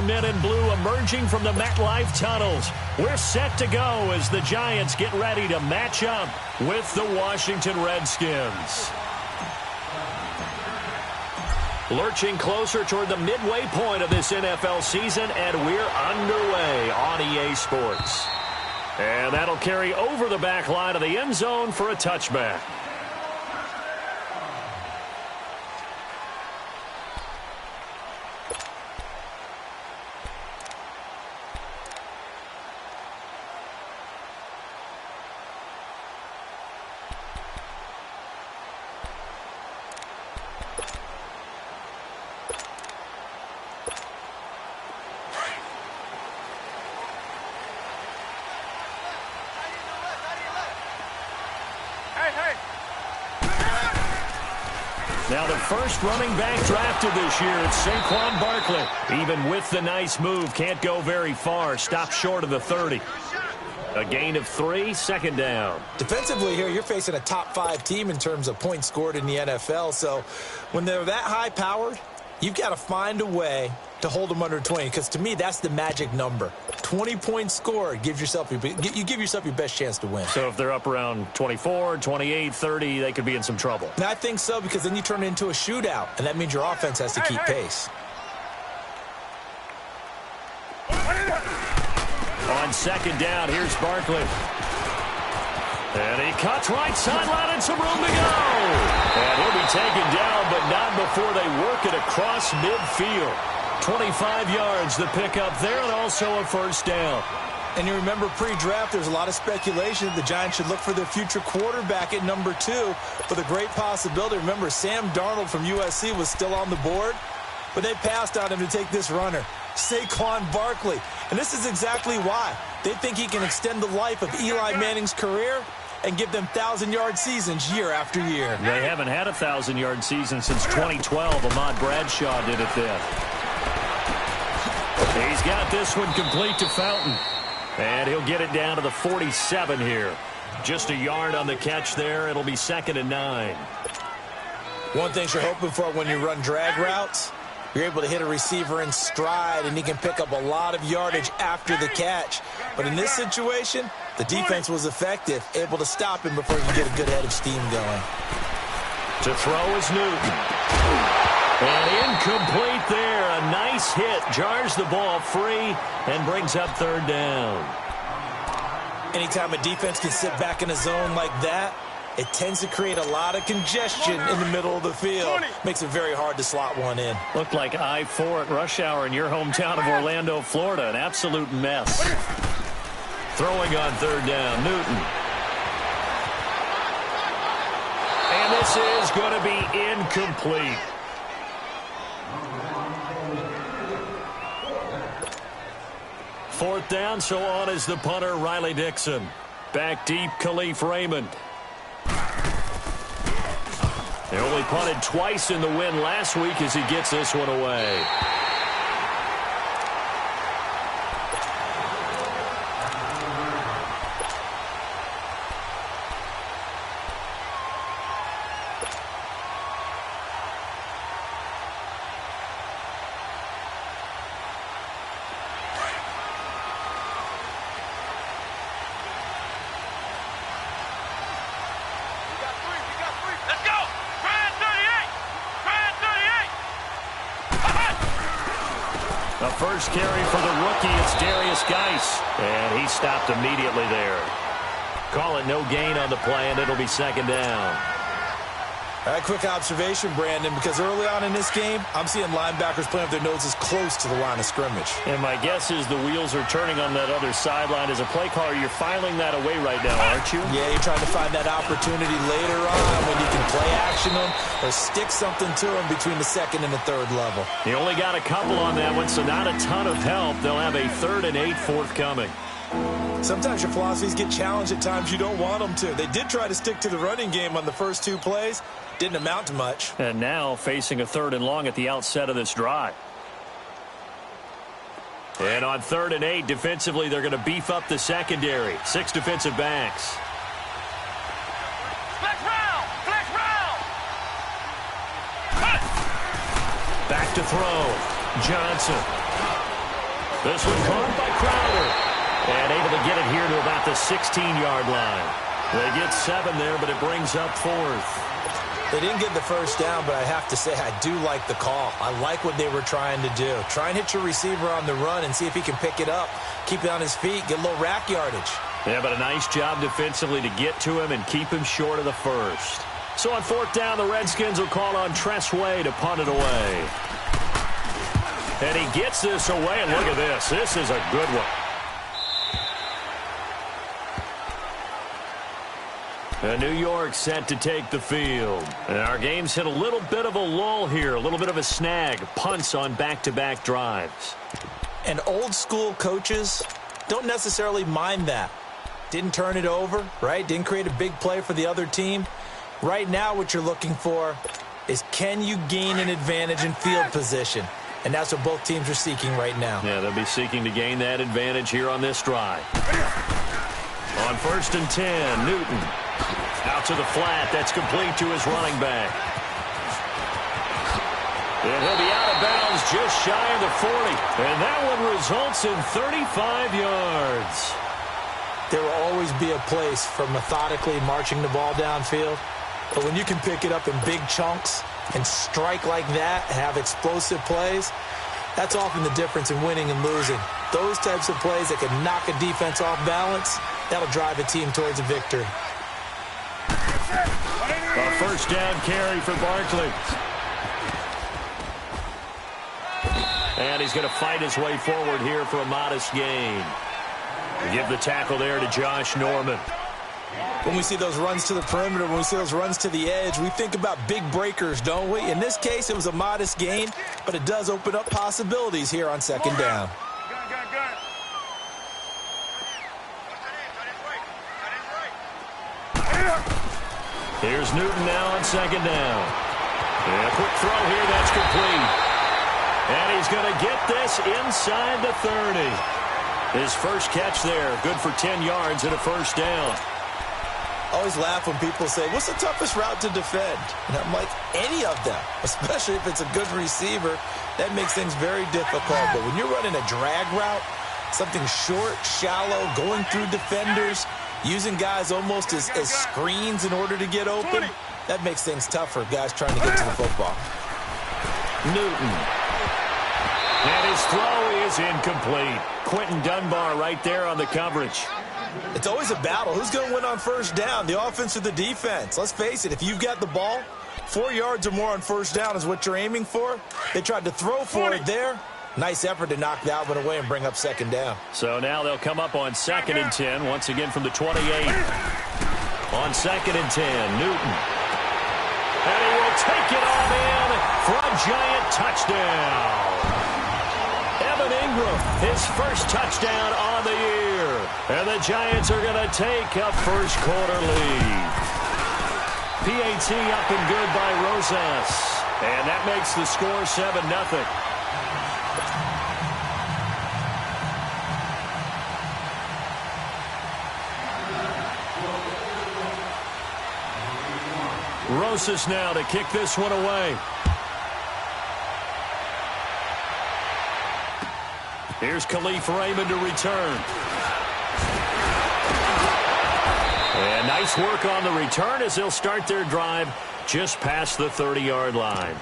men in blue emerging from the MetLife tunnels. We're set to go as the Giants get ready to match up with the Washington Redskins. Lurching closer toward the midway point of this NFL season, and we're underway on EA Sports. And that'll carry over the back line of the end zone for a touchback. Now the first running back drafted this year, it's Saquon Barkley. Even with the nice move, can't go very far. Stopped short of the 30. A gain of 3, second down. Defensively here, you're facing a top 5 team in terms of points scored in the NFL. So when they're that high-powered, you've got to find a way to hold them under 20, because to me, that's the magic number. 20 points scored, you give yourself your best chance to win. So if they're up around 24, 28, 30, they could be in some trouble. And I think so, because then you turn it into a shootout, and that means your offense has to keep pace. On second down, here's Barkley. And he cuts right sideline and some room to go. And he'll be taken down, but not before they work it across midfield. 25 yards the pickup there, and also a first down. And you remember pre-draft, there's a lot of speculation that the Giants should look for their future quarterback at number 2 with a great possibility. Remember, Sam Darnold from USC was still on the board, but they passed on him to take this runner, Saquon Barkley. And this is exactly why. They think he can extend the life of Eli Manning's career and give them 1,000-yard seasons year after year. They haven't had a 1,000-yard season since 2012. Ahmad Bradshaw did it then. He's got this one complete to Fountain. And he'll get it down to the 47 here. Just a yard on the catch there. It'll be 2nd and 9. One thing you're hoping for when you run drag routes, you're able to hit a receiver in stride, and he can pick up a lot of yardage after the catch. But in this situation, the defense was effective, able to stop him before he could get a good head of steam going. To throw is Newton. And incomplete there. A nice hit. Jars the ball free and brings up 3rd down. Anytime a defense can sit back in a zone like that, it tends to create a lot of congestion in the middle of the field. Makes it very hard to slot one in. Looked like I-4 at rush hour in your hometown of Orlando, Florida. An absolute mess. Throwing on 3rd down, Newton. And this is going to be incomplete. Fourth down, so on is the punter, Riley Dixon. Back deep, Khalif Raymond. They only punted twice in the win last week as he gets this one away. First carry for the rookie, it's Darius Geis. And he stopped immediately there. Call it no gain on the play, and it'll be 2nd down. All right, quick observation, Brandon, because early on in this game, I'm seeing linebackers playing with their noses close to the line of scrimmage. And my guess is the wheels are turning on that other sideline. As a play caller, you're filing that away right now, aren't you? Yeah, you're trying to find that opportunity later on when you can play action them or stick something to them between the 2nd and the 3rd level. He only got a couple on that one, so not a ton of help. They'll have a 3rd and 8 forthcoming. Sometimes your philosophies get challenged at times you don't want them to. They did try to stick to the running game on the first 2 plays. Didn't amount to much. And now facing a 3rd and long at the outset of this drive. And on 3rd and 8, defensively, they're going to beef up the secondary. 6 defensive backs. Flex round! Flex round! Back to throw. Johnson. This one caught by Crowder. And able to get it here to about the 16-yard line. They get 7 there, but it brings up 4th. They didn't get the first down, but I have to say I do like the call. I like what they were trying to do. Try and hit your receiver on the run and see if he can pick it up. Keep it on his feet, get a little rack yardage. Yeah, but a nice job defensively to get to him and keep him short of the first. So on 4th down, the Redskins will call on Tressway to punt it away. And he gets this away, and look at this. This is a good one. And New York set to take the field. And our game's hit a little bit of a lull here, a little bit of a snag. Punts on back-to-back drives. And old-school coaches don't necessarily mind that. Didn't turn it over, right? Didn't create a big play for the other team. Right now what you're looking for is can you gain an advantage in field position? And that's what both teams are seeking right now. Yeah, they'll be seeking to gain that advantage here on this drive. On 1st and 10, Newton. Out to the flat. That's complete to his running back. And he'll be out of bounds just shy of the 40. And that one results in 35 yards. There will always be a place for methodically marching the ball downfield. But when you can pick it up in big chunks and strike like that, have explosive plays, that's often the difference in winning and losing. Those types of plays that can knock a defense off balance, that'll drive a team towards a victory. A 1st down carry for Barkley. And he's going to fight his way forward here for a modest gain. We give the tackle there to Josh Norman. When we see those runs to the perimeter, when we see those runs to the edge, we think about big breakers, don't we? In this case, it was a modest gain, but it does open up possibilities here on 2nd down. Here's Newton now on 2nd down. And a quick throw here, that's complete. And he's going to get this inside the 30. His first catch there, good for 10 yards and a 1st down. I always laugh when people say, what's the toughest route to defend? And I'm like, any of them, especially if it's a good receiver. That makes things very difficult. But when you're running a drag route, something short, shallow, going through defenders, using guys almost as screens in order to get open, that makes things tough for guys trying to get to the football. Newton. And his throw is incomplete. Quentin Dunbar right there on the coverage. It's always a battle. Who's going to win on 1st down, the offense or the defense? Let's face it, if you've got the ball, 4 yards or more on 1st down is what you're aiming for. They tried to throw for it there. Nice effort to knock that one away and bring up 2nd down. So now they'll come up on 2nd and 10, once again from the 28. On 2nd and 10, Newton. And he will take it on in for a giant touchdown. Evan Ingram, his first touchdown on the year. And the Giants are going to take a 1st quarter lead. PAT up and good by Rosas. And that makes the score 7-0. Rosas now to kick this one away. Here's Khalif Raymond to return. And nice work on the return as they'll start their drive just past the 30-yard line.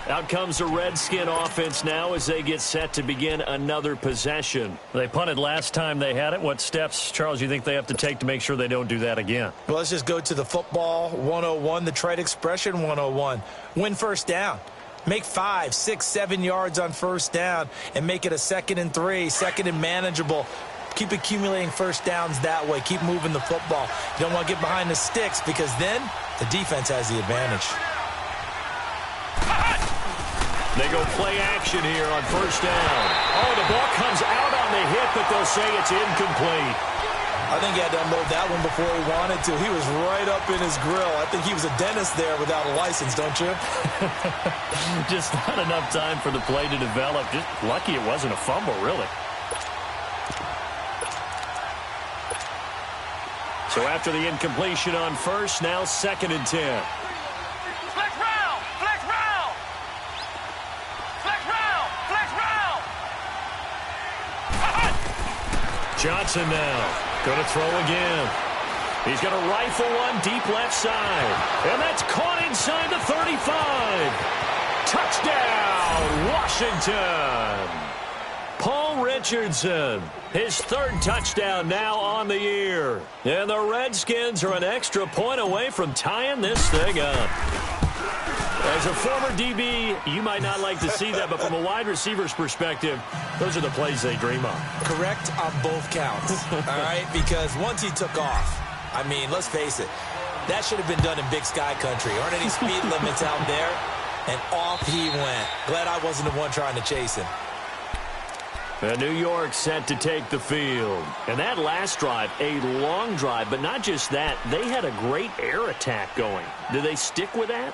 Out comes the Redskin offense now as they get set to begin another possession. They punted last time they had it. What steps, Charles, you think they have to take to make sure they don't do that again? Well, let's just go to the football 101, the trite expression 101. Win 1st down. Make 5, 6, 7 yards on 1st down and make it a 2nd and 3, 2nd and manageable. Keep accumulating 1st downs that way. Keep moving the football. You don't want to get behind the sticks because then the defense has the advantage. They go play action here on 1st down. Oh, the ball comes out on the hit, but they'll say it's incomplete. I think he had to unload that one before he wanted to. He was right up in his grill. I think he was a dentist there without a license, don't you? Just not enough time for the play to develop. Just lucky it wasn't a fumble, really. So after the incompletion on 1st, now 2nd and 10. Flex round! Flex round! Flex round! Flex round! Johnson now. Going to throw again. He's going to rifle one deep left side. And that's caught inside the 35. Touchdown, Washington. Paul Richardson, his third touchdown now on the year. And the Redskins are an extra point away from tying this thing up. As a former DB, you might not like to see that, but from a wide receiver's perspective, those are the plays they dream of. Correct on both counts, all right? Because once he took off, I mean, let's face it, that should have been done in Big Sky country. Aren't any speed limits out there? And off he went. Glad I wasn't the one trying to chase him. And New York set to take the field. And that last drive, a long drive, but not just that, they had a great air attack going. Do they stick with that?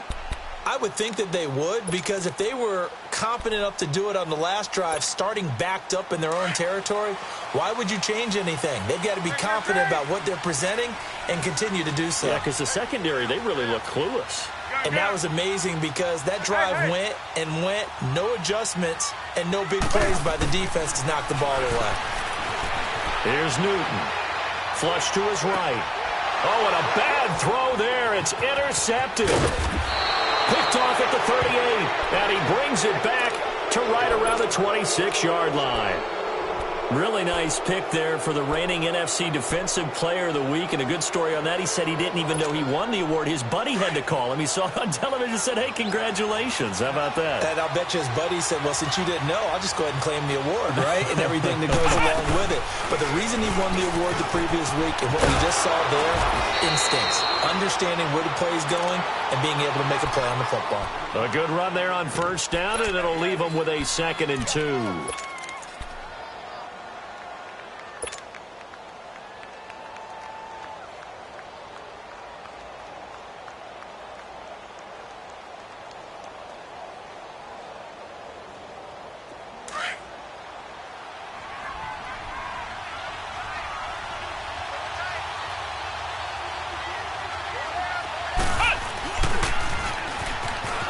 I would think that they would, because if they were competent enough to do it on the last drive, starting backed up in their own territory, why would you change anything? They've got to be confident about what they're presenting and continue to do so. Yeah, because the secondary, they really look clueless. And that was amazing because that drive went and went, no adjustments, and no big plays by the defense to knock the ball away. Here's Newton. Flush to his right. Oh, and a bad throw there. It's intercepted. Picked off at the 38, and he brings it back to right around the 26-yard line. Really nice pick there for the reigning NFC Defensive Player of the Week, and a good story on that. He said he didn't even know he won the award. His buddy had to call him. He saw it on television and said, hey, congratulations. How about that? And I'll bet you his buddy said, well, since you didn't know, I'll just go ahead and claim the award, right? And everything that goes along with it. But the reason he won the award the previous week and what we just saw there, instincts, understanding where the play is going and being able to make a play on the football. A good run there on first down, and it'll leave him with a 2nd and 2.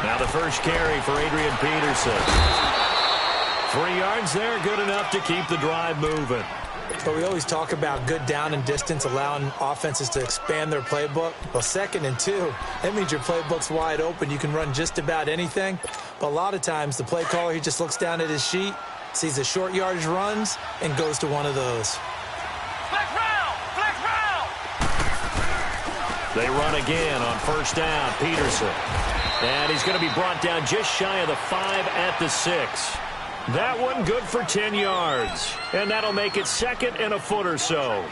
Now the first carry for Adrian Peterson. 3 yards there, good enough to keep the drive moving. But we always talk about good down and distance, allowing offenses to expand their playbook. Well, 2nd and 2, that means your playbook's wide open. You can run just about anything. But a lot of times, the play caller, he just looks down at his sheet, sees the short yardage runs, and goes to one of those. Flex round! Flex round! They run again on first down, Peterson. And he's going to be brought down just shy of the 5 at the 6. That one good for 10 yards. And that'll make it 2nd and a foot or so.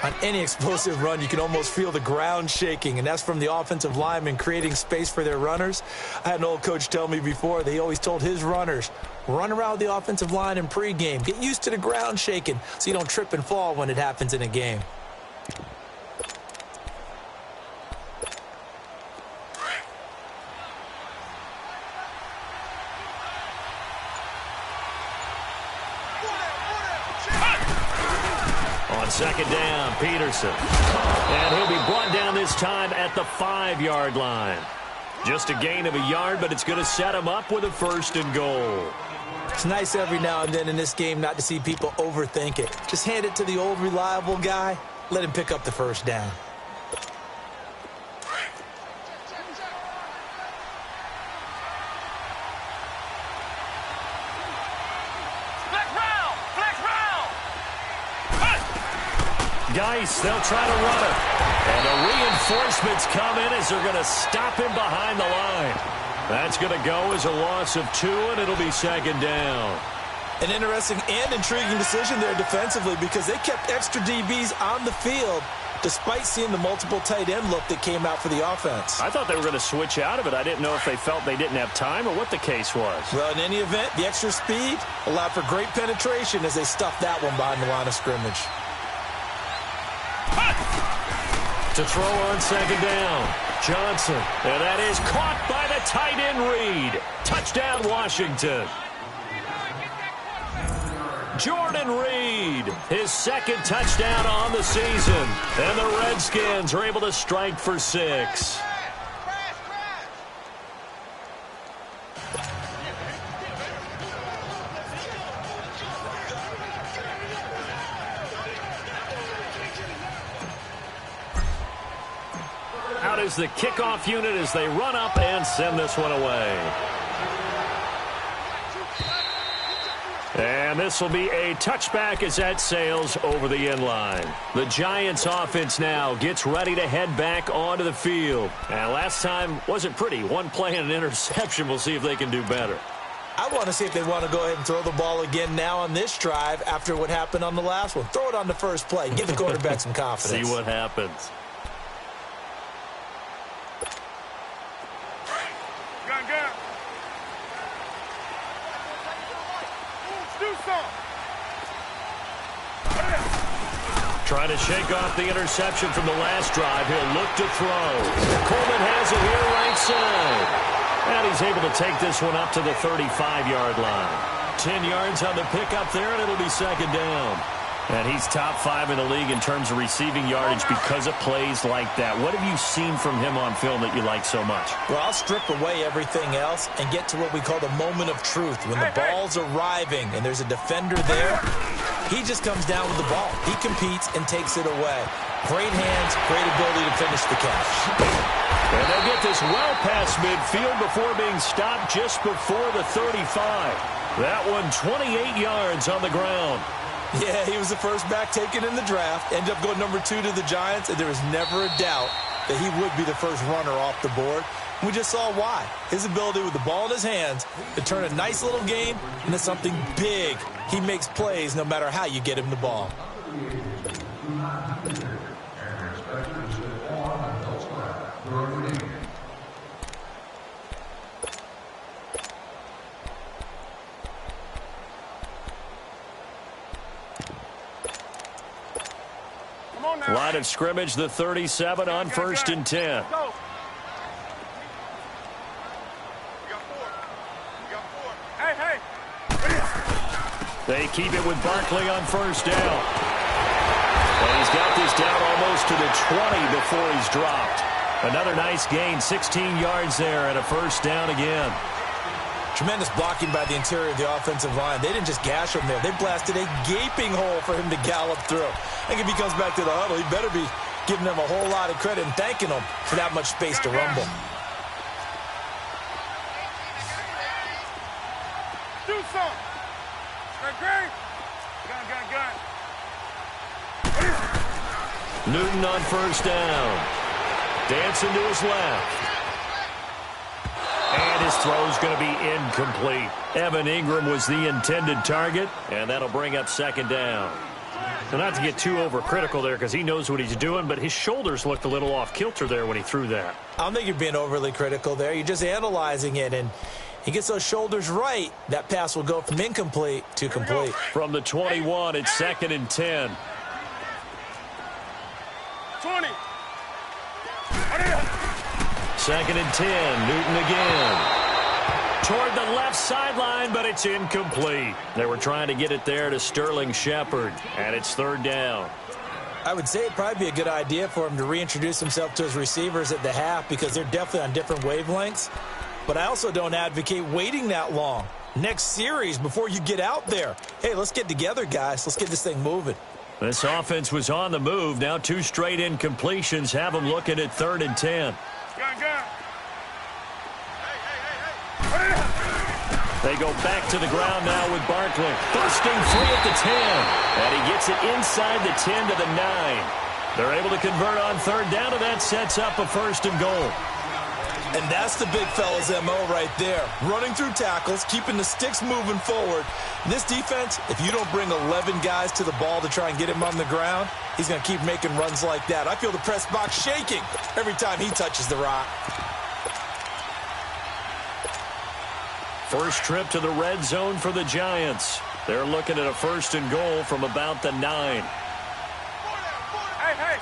On any explosive run, you can almost feel the ground shaking, and that's from the offensive linemen creating space for their runners. I had an old coach tell me before, he always told his runners, run around the offensive line in pregame. Get used to the ground shaking so you don't trip and fall when it happens in a game. On 2nd down, Peterson. And he'll be brought down this time at the 5-yard line. Just a gain of a yard, but it's going to set him up with a 1st and goal. It's nice every now and then in this game not to see people overthink it. Just hand it to the old reliable guy. Let him pick up the first down. Geis, they'll try to run it. And the reinforcements come in as they're going to stop him behind the line. That's going to go as a loss of 2, and it'll be 2nd down. An interesting and intriguing decision there defensively because they kept extra DBs on the field despite seeing the multiple tight end look that came out for the offense. I thought they were going to switch out of it. I didn't know if they felt they didn't have time or what the case was. Well, in any event, the extra speed allowed for great penetration as they stuffed that one behind the line of scrimmage. To throw on 2nd down, Johnson. And that is caught by the tight end Reed. Touchdown, Washington. Jordan Reed, his 2nd touchdown on the season. And the Redskins are able to strike for 6. is the kickoff unit as they run up and send this one away. And this will be a touchback as that sails over the end line. The Giants offense now gets ready to head back onto the field. And last time wasn't pretty. One play and an interception. We'll see if they can do better. I want to see if they want to go ahead and throw the ball again now on this drive after what happened on the last one. Throw it on the first play. Give the quarterback some confidence. See what happens. Trying to shake off the interception from the last drive. He'll look to throw. Coleman has it here right side. And he's able to take this one up to the 35-yard line. 10 yards on the pickup there, and it'll be second down. And he's top 5 in the league in terms of receiving yardage because of plays like that. What have you seen from him on film that you like so much? Well, I'll strip away everything else and get to what we call the moment of truth. When the ball's arriving and there's a defender there, he just comes down with the ball. He competes and takes it away. Great hands, great ability to finish the catch. And they'll get this well past midfield before being stopped just before the 35. That one 28 yards on the ground. Yeah, he was the first back taken in the draft. Ended up going number 2 to the Giants, and there was never a doubt that he would be the first runner off the board. We just saw why. His ability with the ball in his hands to turn a nice little game into something big. He makes plays no matter how you get him the ball. Line of scrimmage, the 37 on 1st and 10. They keep it with Barkley on 1st down. And he's got this down almost to the 20 before he's dropped. Another nice gain, 16 yards there and a 1st down again. Tremendous blocking by the interior of the offensive line. They didn't just gash him there. They blasted a gaping hole for him to gallop through. I think if he comes back to the huddle, he better be giving them a whole lot of credit and thanking them for that much space to rumble. Do something. Gun. Newton on 1st down. Dancing to his left. And his throw's going to be incomplete. Evan Ingram was the intended target, and that'll bring up 2nd down. So not to get too overcritical there because he knows what he's doing, but his shoulders looked a little off kilter there when he threw that. I don't think you're being overly critical there. You're just analyzing it, and he gets those shoulders right. That pass will go from incomplete to complete. From the 21, it's 2nd and 10. 20. 2nd and 10. Newton again. Toward the left sideline, but it's incomplete. They were trying to get it there to Sterling Shepard, and it's 3rd down. I would say it'd probably be a good idea for him to reintroduce himself to his receivers at the half because they're definitely on different wavelengths. But I also don't advocate waiting that long. Next series before you get out there. Hey, let's get together, guys. Let's get this thing moving. This offense was on the move. Now 2 straight incompletions have them looking at 3rd and 10. Gun. They go back to the ground now with Barkley. Bursting free at the 10. And he gets it inside the 10 to the 9. They're able to convert on 3rd down, and that sets up a 1st and goal. And that's the big fella's MO right there. Running through tackles, keeping the sticks moving forward. This defense, if you don't bring 11 guys to the ball to try and get him on the ground, he's going to keep making runs like that. I feel the press box shaking every time he touches the rock. First trip to the red zone for the Giants. They're looking at a 1st and goal from about the 9. Hey.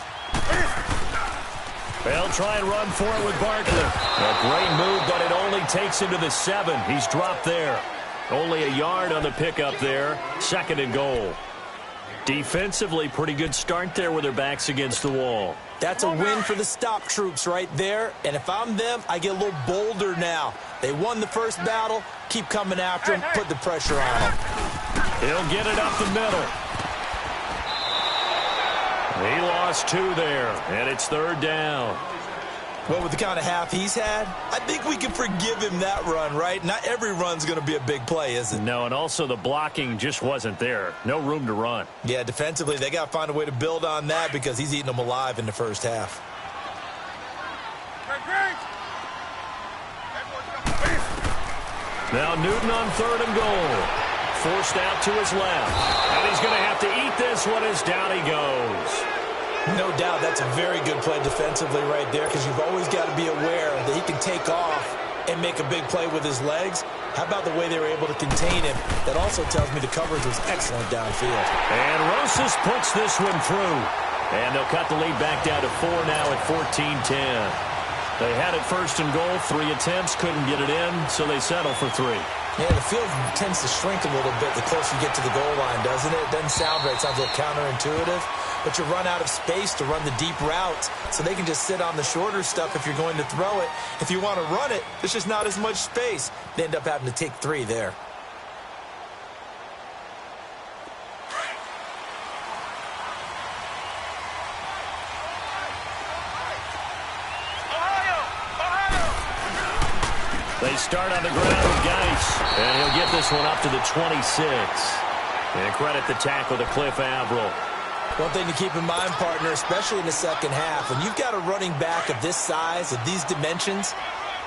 They'll try and run for it with Barkley. A great move, but it only takes him to the 7. He's dropped there. Only a yard on the pickup there. 2nd and goal. Defensively, pretty good start there with their backs against the wall. That's a win for the stop troops right there. And if I'm them, I get a little bolder now. They won the first battle. Keep coming after him. Put the pressure on him. He'll get it up the middle. He lost 2 there, and it's 3rd down. Well, with the kind of half he's had, I think we can forgive him that run, right? Not every run's going to be a big play, is it? No, and also the blocking just wasn't there. No room to run. Yeah, defensively, they got to find a way to build on that because he's eating them alive in the first half. Now Newton on 3rd and goal. Forced out to his left. And he's going to have to eat this one as down he goes. No doubt that's a very good play defensively right there because you've always got to be aware that he can take off and make a big play with his legs. How about the way they were able to contain him? That also tells me the coverage was excellent downfield. And Rosas puts this one through. And they'll cut the lead back down to 4 now at 14-10. They had it 1st and goal, 3 attempts, couldn't get it in, so they settle for 3. Yeah, the field tends to shrink a little bit the closer you get to the goal line, doesn't it? It doesn't sound right. It sounds a little counterintuitive. But you run out of space to run the deep routes, so they can just sit on the shorter stuff if you're going to throw it. If you want to run it, there's just not as much space. They end up having to take 3 there. They start on the ground with Geis, and he'll get this one up to the 26. And credit the tackle to Cliff Averill. One thing to keep in mind, partner, especially in the second half, when you've got a running back of this size, of these dimensions,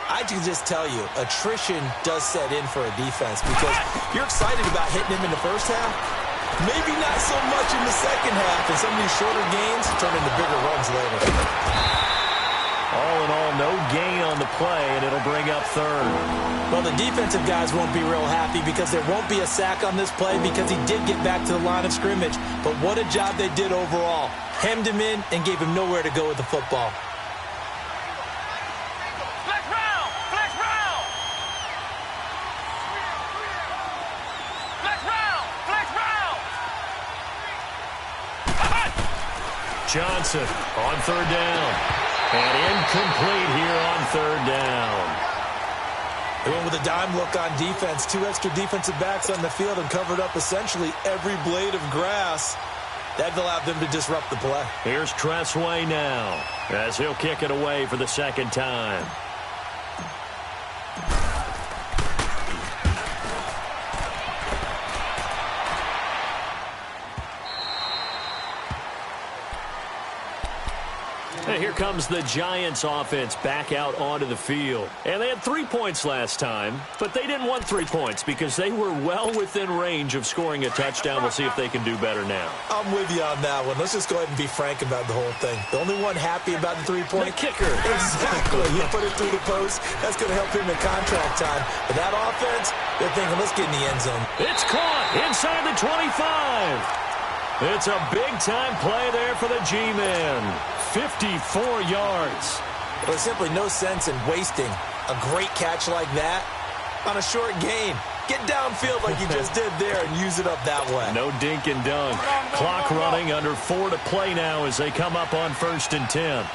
I can just tell you, attrition does set in for a defense because you're excited about hitting him in the first half. Maybe not so much in the second half, and some of these shorter gains turn into bigger runs later. All in all, no gain on the play, and it'll bring up 3rd. Well, the defensive guys won't be real happy because there won't be a sack on this play because he did get back to the line of scrimmage. But what a job they did overall. Hemmed him in and gave him nowhere to go with the football. Flex round! Flex round! Flex round! Flex round! Johnson on 3rd down. And incomplete here on 3rd down. They went with a dime look on defense. 2 extra defensive backs on the field and covered up essentially every blade of grass. That allowed them to disrupt the play. Here's Tressway now as he'll kick it away for the 2nd time. And here comes the Giants offense back out onto the field. And they had 3 points last time, but they didn't want 3 points because they were well within range of scoring a touchdown. We'll see if they can do better now. I'm with you on that one. Let's just go ahead and be frank about the whole thing. The only one happy about the 3-point kicker. Exactly. You put it through the post. That's going to help him in contract time. But that offense, they're thinking, let's get in the end zone. It's caught inside the 25. It's a big-time play there for the G-men. 54 yards. There's simply no sense in wasting a great catch like that on a short gain. Get downfield like you just did there and use it up that way. No dink and dunk. Clock running, under 4 to play now as they come up on 1st and 10.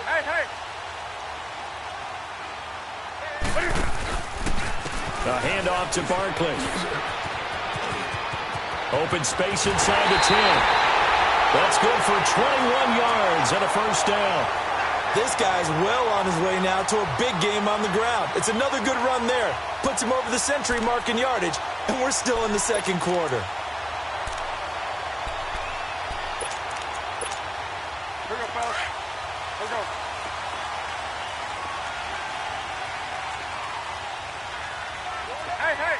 Hey! A handoff to Barkley. Open space inside the 10. That's good for 21 yards and a 1st down. This guy's well on his way now to a big game on the ground. It's another good run there. Puts him over the century mark in yardage, and we're still in the 2nd quarter. Here we go, fellas. Let's go. Hey!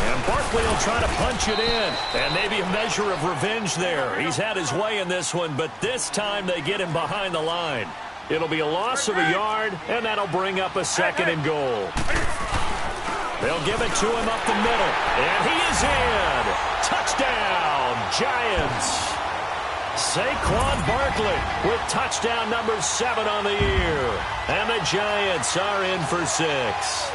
And Barkley will try to punch it in. And maybe a measure of revenge there. He's had his way in this one, but this time they get him behind the line. It'll be a loss of a yard, and that'll bring up a 2nd and goal. They'll give it to him up the middle. And he is in. Touchdown, Giants. Saquon Barkley with touchdown number 7 on the year. And the Giants are in for 6.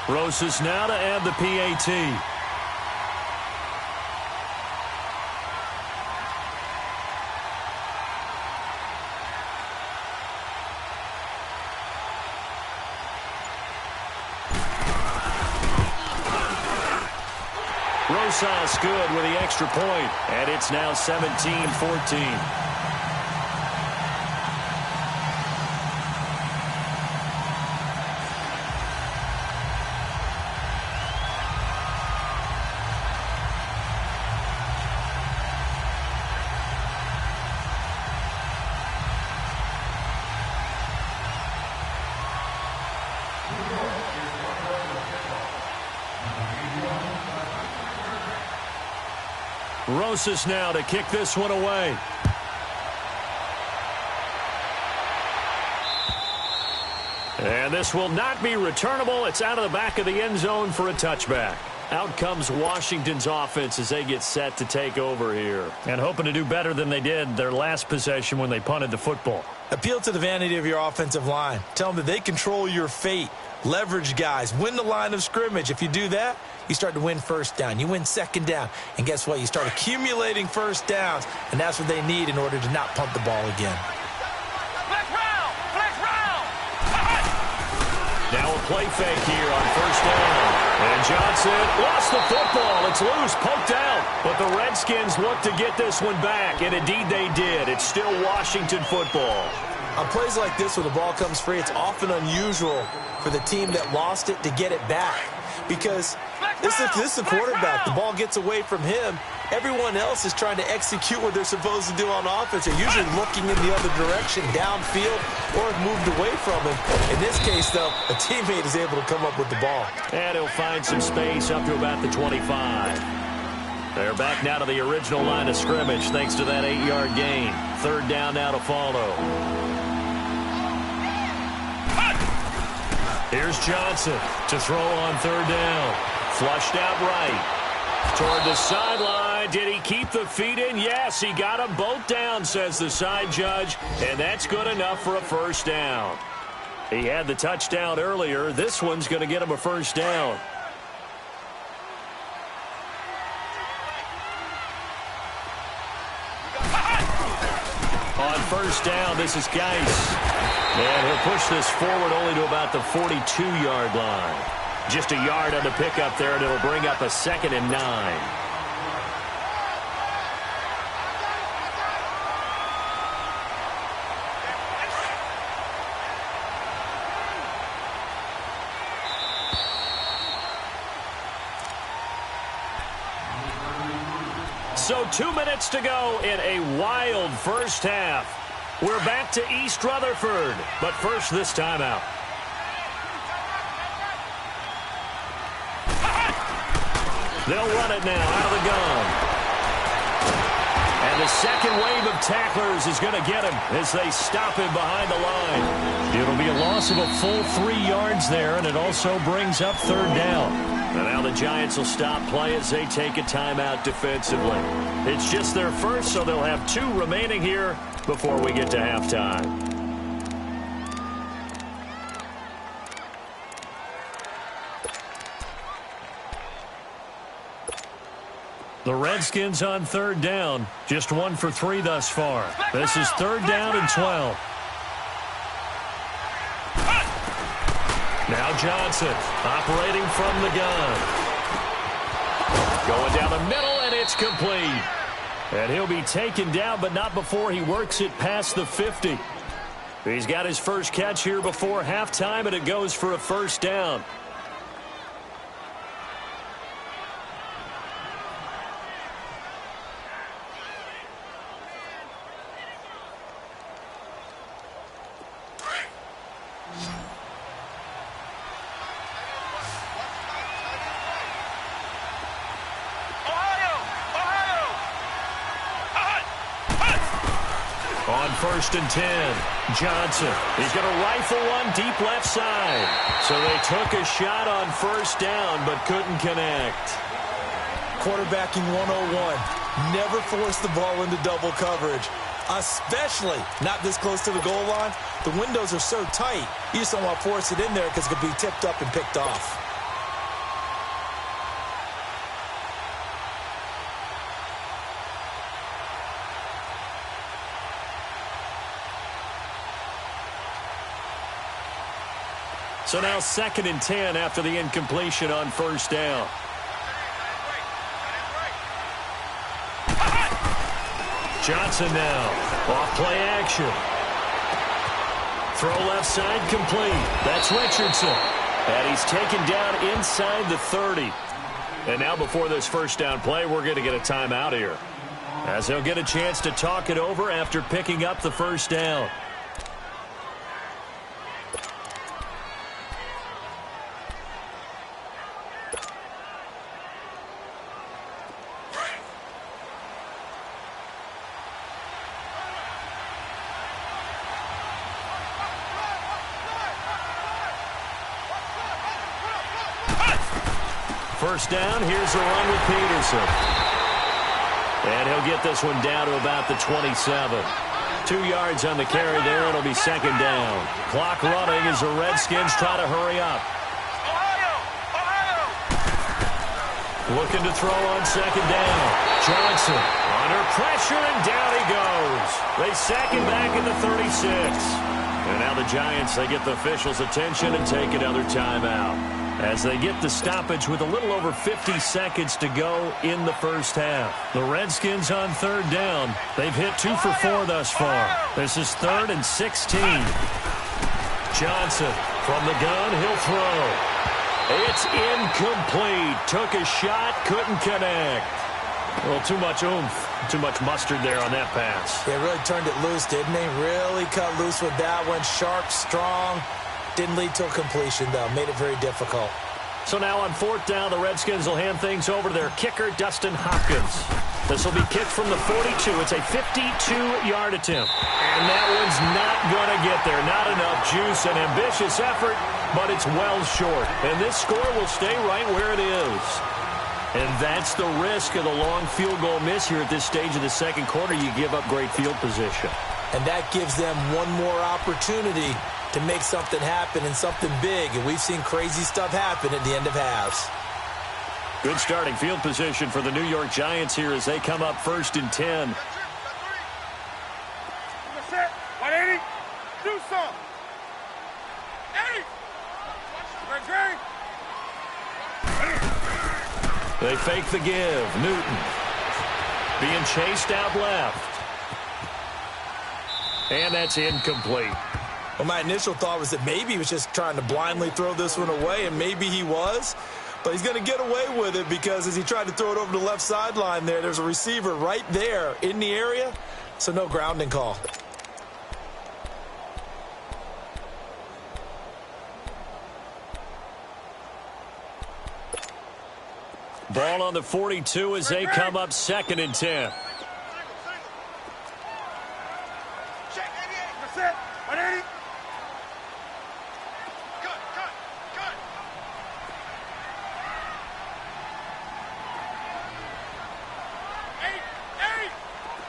Rosas now to add the PAT. Rosas good with the extra point, and it's now 17-14. Rosas now to kick this one away. And this will not be returnable. It's out of the back of the end zone for a touchback. Out comes Washington's offense as they get set to take over here. And hoping to do better than they did their last possession when they punted the football. Appeal to the vanity of your offensive line. Tell them that they control your fate. Leverage guys. Win the line of scrimmage. If you do that, you start to win first down. You win second down. And guess what? You start accumulating first downs. And that's what they need in order to not punt the ball again. Flex round! Flex round! Now a play fake here on first down. And Johnson lost the football. It's loose, poked out. But the Redskins look to get this one back. And indeed they did. It's still Washington football. On plays like this where the ball comes free, it's often unusual for the team that lost it to get it back. Because this is the quarterback. The ball gets away from him. Everyone else is trying to execute what they're supposed to do on offense. They're usually looking in the other direction, downfield, or have moved away from him. In this case, though, a teammate is able to come up with the ball. And he'll find some space up to about the 25. They're back now to the original line of scrimmage thanks to that 8-yard gain. Third down now to follow. Here's Johnson to throw on third down. Flushed out right. Toward the sideline. Did he keep the feet in? Yes, he got them both down, says the side judge. And that's good enough for a first down. He had the touchdown earlier. This one's going to get him a first down. On first down, this is Geis. And he'll push this forward only to about the 42-yard line. Just a yard on the pickup there, and it'll bring up a 2nd and 9. So 2 minutes to go in a wild first half. We're back to East Rutherford, but first this timeout. They'll run it now out of the gun. And the second wave of tacklers is going to get him as they stop him behind the line. It'll be a loss of a full 3 yards there, and it also brings up third down. And now the Giants will stop play as they take a timeout defensively. It's just their first, so they'll have 2 remaining here before we get to halftime. The Redskins on third down. Just 1 for 3 thus far. This is third down and 12. Now Johnson operating from the gun. Going down the middle, and it's complete. And he'll be taken down, but not before he works it past the 50. He's got his first catch here before halftime, and it goes for a first down. On first and 10, Johnson. He's going to rifle one deep left side. So they took a shot on first down, but couldn't connect. Quarterbacking 101. Never force the ball into double coverage, especially not this close to the goal line. The windows are so tight, you just don't want to force it in there because it could be tipped up and picked off. So now 2nd and 10 after the incompletion on first down. Johnson now. Off play action. Throw left side complete. That's Richardson. And he's taken down inside the 30. And now before this first down play, we're going to get a timeout here, as he'll get a chance to talk it over after picking up the first down. First down, here's a run with Peterson. And he'll get this one down to about the 27. 2 yards on the carry there. It'll be second down. Clock running as the Redskins try to hurry up. Looking to throw on second down. Johnson under pressure, and down he goes. They sack him back at the 36. And now the Giants, they get the officials' attention and take another timeout, as they get the stoppage with a little over 50 seconds to go in the first half. The Redskins on third down. They've hit 2 for 4 thus far. This is 3rd and 16. Johnson from the gun. He'll throw. It's incomplete. Took a shot, couldn't connect. Well, too much oomph, too much mustard there on that pass. They really turned it loose, didn't they? Really cut loose with that one. Sharp, strong. Didn't lead to a completion, though. Made it very difficult. So now on fourth down, the Redskins will hand things over to their kicker, Dustin Hopkins. This will be kicked from the 42. It's a 52-yard attempt. And that one's not going to get there. Not enough juice. An ambitious effort, but it's well short. And this score will stay right where it is. And that's the risk of the long field goal miss here at this stage of the second quarter. You give up great field position. And that gives them one more opportunity to make something happen and something big. And we've seen crazy stuff happen at the end of halves. Good starting field position for the New York Giants here as they come up 1st and 10. 180. Do some. 80. They fake the give. Newton being chased out left. And that's incomplete. Well, my initial thought was that maybe he was just trying to blindly throw this one away, and maybe he was. But he's going to get away with it because as he tried to throw it over the left sideline there's a receiver right there in the area, so no grounding call. Ball on the 42 as they come up 2nd and 10.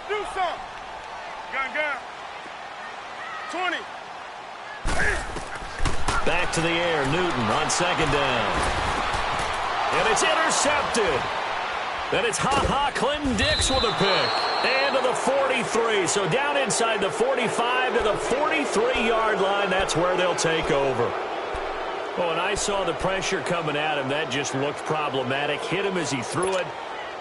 Do some. Gun. 20. Back to the air. Newton on second down. And it's intercepted. Then it's Clinton Dix with a pick. And to the 43. So down inside the 45 to the 43-yard line. That's where they'll take over. Oh, and I saw the pressure coming at him. That just looked problematic. Hit him as he threw it.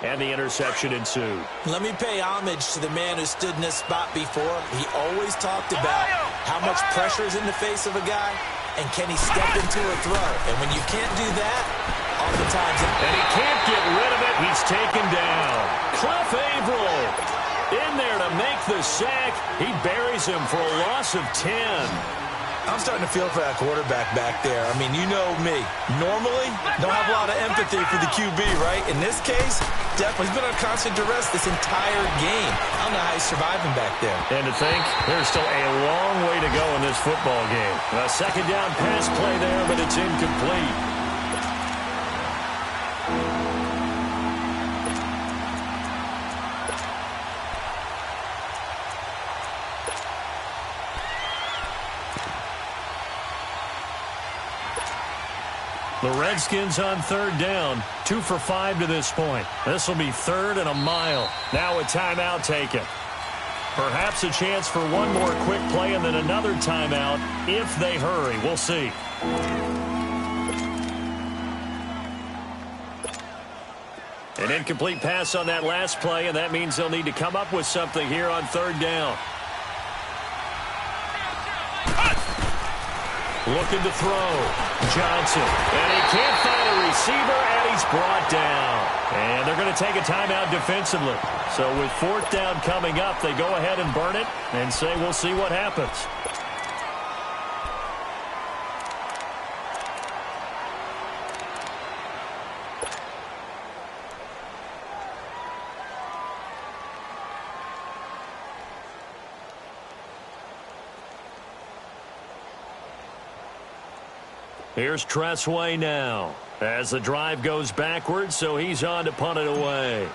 And the interception ensued. Let me pay homage to the man who stood in this spot before. He always talked about how much pressure is in the face of a guy, and can he step into a throw. And when you can't do that, oftentimes... And he can't get rid of it. He's taken down. Cliff Averill in there to make the sack. He buries him for a loss of 10. I'm starting to feel for that quarterback back there. I mean, you know me. Normally, don't have a lot of empathy for the QB, right? In this case, definitely he's been under constant duress this entire game. I don't know how he's surviving back there. And to think, there's still a long way to go in this football game. A second down pass play there, but it's incomplete. The Redskins on third down, 2 for 5 to this point. This will be 3rd and a mile. Now a timeout taken. Perhaps a chance for one more quick play and then another timeout if they hurry. We'll see. An incomplete pass on that last play, and that means they'll need to come up with something here on third down. Looking to throw. Johnson. And he can't find a receiver, and he's brought down. And they're going to take a timeout defensively. So with fourth down coming up, they go ahead and burn it and say we'll see what happens. Here's Tressway now as the drive goes backwards, so he's on to punt it away.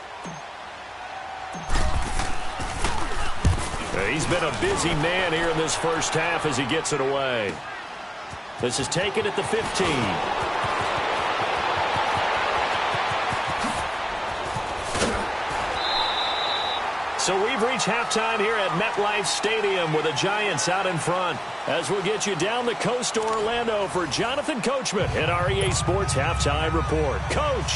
He's been a busy man here in this first half as he gets it away. This is taken at the 15. So we've reached halftime here at MetLife Stadium with the Giants out in front. As we'll get you down the coast to Orlando for Jonathan Coachman at our EA Sports Halftime Report. Coach!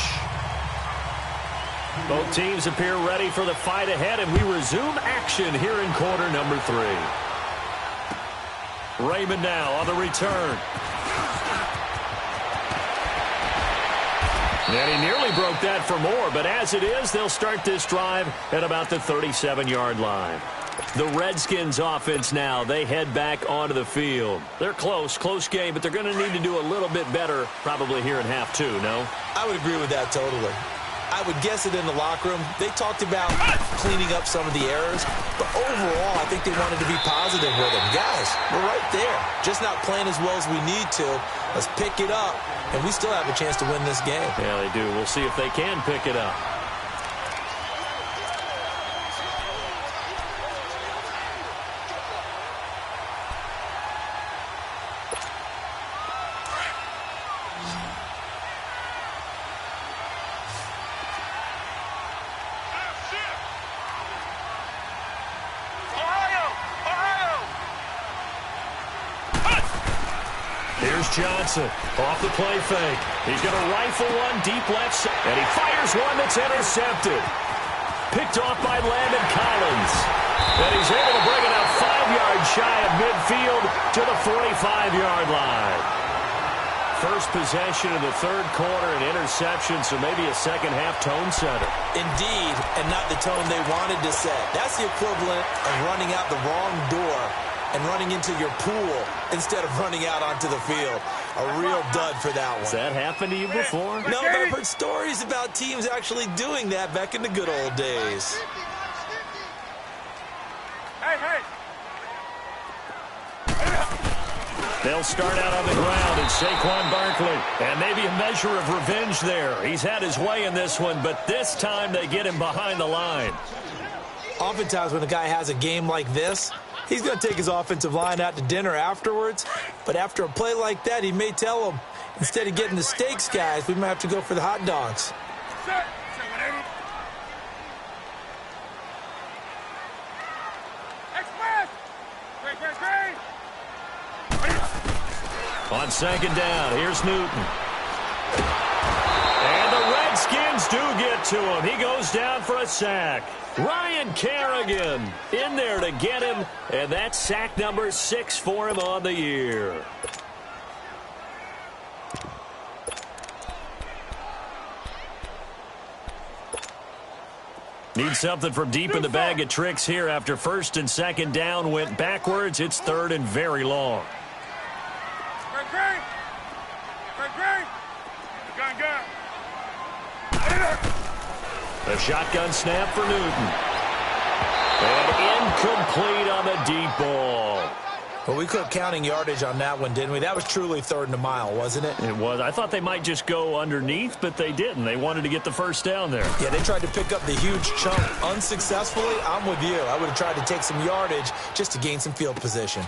Both teams appear ready for the fight ahead, and we resume action here in quarter number 3. Raymond now on the return. And he nearly broke that for more, but as it is, they'll start this drive at about the 37-yard line. The Redskins offense now, they head back onto the field. They're close game, but they're going to need to do a little bit better probably here in half two, no? I would agree with that totally. I would guess it in the locker room. They talked about cleaning up some of the errors, but overall, I think they wanted to be positive with them. Guys, we're right there. Just not playing as well as we need to. Let's pick it up, and we still have a chance to win this game. Yeah, they do. We'll see if they can pick it up. Johnson off the play fake. He's going to rifle one deep left side, and he fires one that's intercepted. Picked off by Landon Collins. And he's able to bring it out 5 yards shy of midfield to the 45-yard line. First possession of the third quarter, an interception, so maybe a second-half tone setter. Indeed, and not the tone they wanted to set. That's the equivalent of running out the wrong door and running into your pool instead of running out onto the field. A real dud for that one. Has that happened to you before? No, but I've heard stories about teams actually doing that back in the good old days. Hey. They'll start out on the ground, and Saquon Barkley. And maybe a measure of revenge there. He's had his way in this one, but this time they get him behind the line. Oftentimes when a guy has a game like this, he's going to take his offensive line out to dinner afterwards. But after a play like that, he may tell them, instead of getting the steaks, guys, we might have to go for the hot dogs. On second down, here's Newton. And the Redskins do get to him. He goes down for a sack. Ryan Kerrigan in there to get him, and that's sack number 6 for him on the year. Need something from deep in the bag of tricks here after first and second down went backwards. It's third and very long. A shotgun snap for Newton. And incomplete on the deep ball. Well, we quit counting yardage on that one, didn't we? That was truly third and a mile, wasn't it? It was. I thought they might just go underneath, but they didn't. They wanted to get the first down there. Yeah, they tried to pick up the huge chunk unsuccessfully. I'm with you. I would have tried to take some yardage just to gain some field position.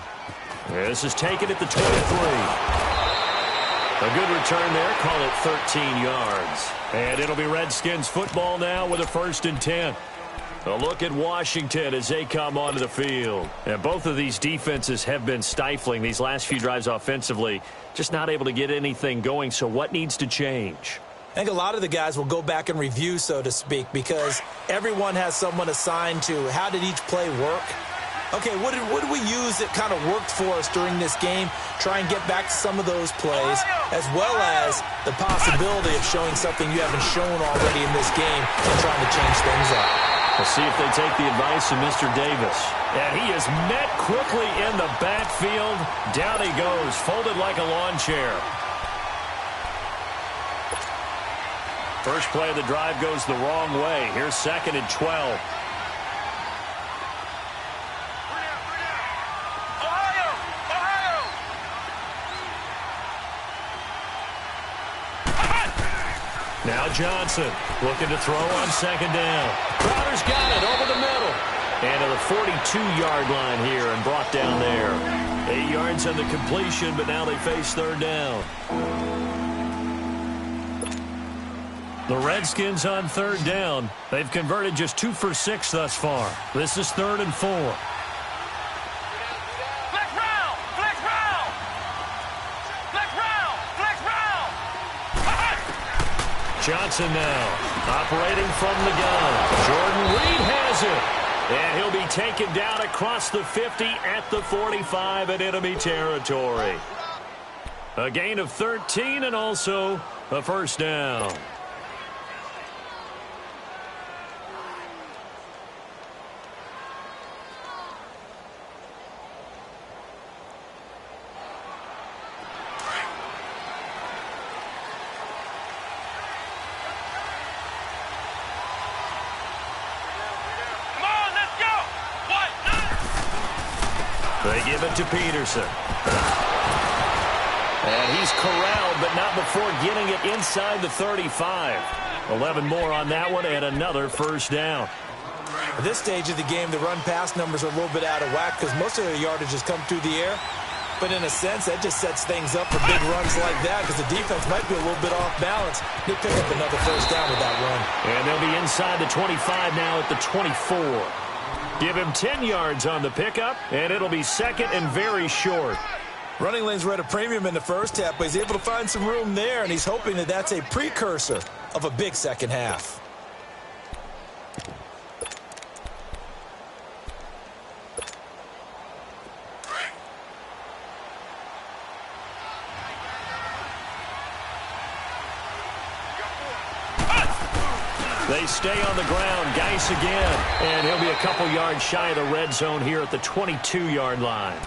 This is taken at the 23. A good return there. Call it 13 yards. And it'll be Redskins football now with a 1st and 10. A look at Washington as they come onto the field. And both of these defenses have been stifling these last few drives offensively. Just not able to get anything going. So what needs to change? I think a lot of the guys will go back and review, so to speak, because everyone has someone assigned to how did each play work. Okay, what did we use that kind of worked for us during this game? Try and get back to some of those plays, as well as the possibility of showing something you haven't shown already in this game and trying to change things up. We'll see if they take the advice of Mr. Davis. And he is met quickly in the backfield. Down he goes, folded like a lawn chair. First play of the drive goes the wrong way. Here's 2nd and 12. Now Johnson looking to throw on 2nd down. Crowder's got it over the middle. And to the 42-yard line here and brought down there. 8 yards on the completion, but now they face 3rd down. The Redskins on 3rd down. They've converted just 2 for 6 thus far. This is 3rd and 4. Johnson now operating from the gun. Jordan Reed has it. And he'll be taken down across the 50 at the 45 in enemy territory. A gain of 13 and also a 1st down. They give it to Peterson. And he's corralled, but not before getting it inside the 35. 11 more on that one and another 1st down. At this stage of the game, the run-pass numbers are a little bit out of whack because most of their yardage has come through the air. But in a sense, that just sets things up for big runs like that because the defense might be a little bit off balance. They pick up another 1st down with that run. And they'll be inside the 25 now at the 24. Give him 10 yards on the pickup, and it'll be 2nd and very short. Running lanes were at a premium in the first half, but he's able to find some room there, and he's hoping that that's a precursor of a big second half. They stay on the ground. Geis again. And he'll be a couple yards shy of the red zone here at the 22-yard line.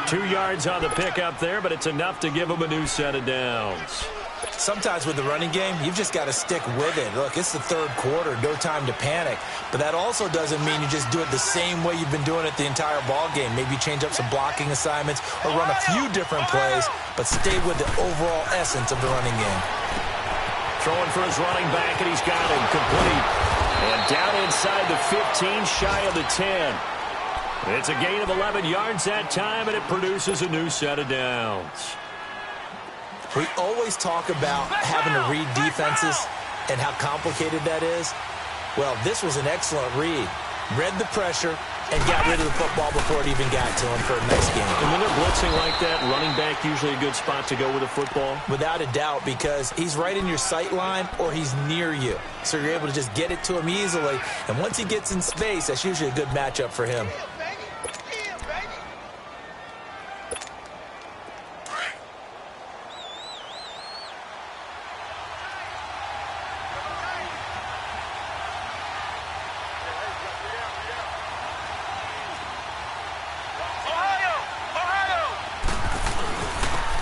2 yards on the pickup there, but it's enough to give him a new set of downs. Sometimes with the running game, you've just got to stick with it. Look, it's the 3rd quarter, no time to panic. But that also doesn't mean you just do it the same way you've been doing it the entire ball game. Maybe you change up some blocking assignments or run a few different plays, but stay with the overall essence of the running game. Throwing for his running back, and he's got him complete. And down inside the 15, shy of the 10. It's a gain of 11 yards that time, and it produces a new set of downs. We always talk about having to read defenses and how complicated that is. Well, this was an excellent read. Read the pressure and got rid of the football before it even got to him for a nice game. And when they're blitzing like that, running back usually a good spot to go with the football? Without a doubt, because he's right in your sight line or he's near you. So you're able to just get it to him easily. And once he gets in space, that's usually a good matchup for him.